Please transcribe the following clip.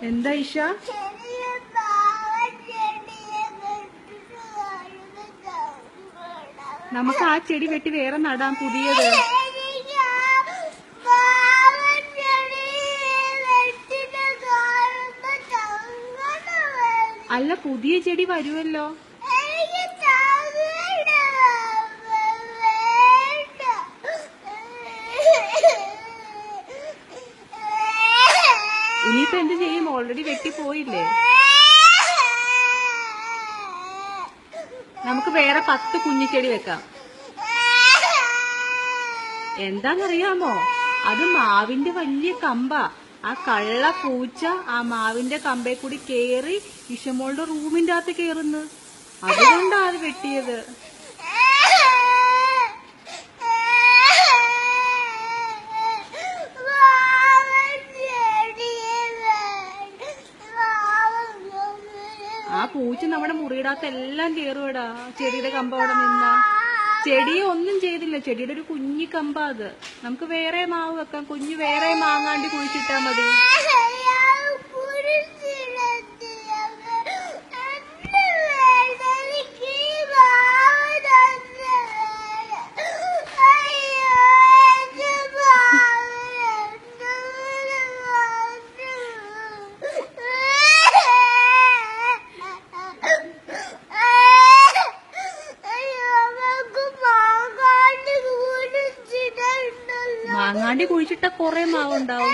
എന്താ ഇഷ? നമുക്ക് ആ ചെടി വെട്ടി വേറെ നടാം, പുതിയത്. അല്ല, പുതിയ ചെടി വരുമല്ലോ. ഇനിയിപ്പോ എന്ത് ചെയ്യും? ഓൾറെഡി വെട്ടിപ്പോയില്ലേ. നമുക്ക് വേറെ 10 കുഞ്ഞിച്ചെടി വെക്കാം. എന്താന്നറിയാമോ? അത് മാവിന്റെ വലിയ കമ്പാ. ആ കള്ള പൂച്ച ആ മാവിന്റെ കമ്പേ കൂടി കേറി ഇഷമോളുടെ റൂമിന്റെ അകത്ത് കേറുന്നു. അതുകൊണ്ടാ അത് വെട്ടിയത്. ആ പൂച്ച നമ്മുടെ മുറിയുടെ അകത്ത് എല്ലാം കേറുവടാ. ചെടിയുടെ കമ്പ അവിടെ നിന്ന. ചെടിയെ ഒന്നും ചെയ്തില്ല. ചെടിയുടെ ഒരു കുഞ്ഞി കമ്പ അത്. നമുക്ക് വേറെ മാവ് വെക്കാം. കുഞ്ഞു വേറെ മാങ്ങാണ്ടി കുഴിച്ചിട്ടാ മതി. മാങ്ങാണ്ടി കുഴിച്ചിട്ട കൊറേ മാവുണ്ടാവും.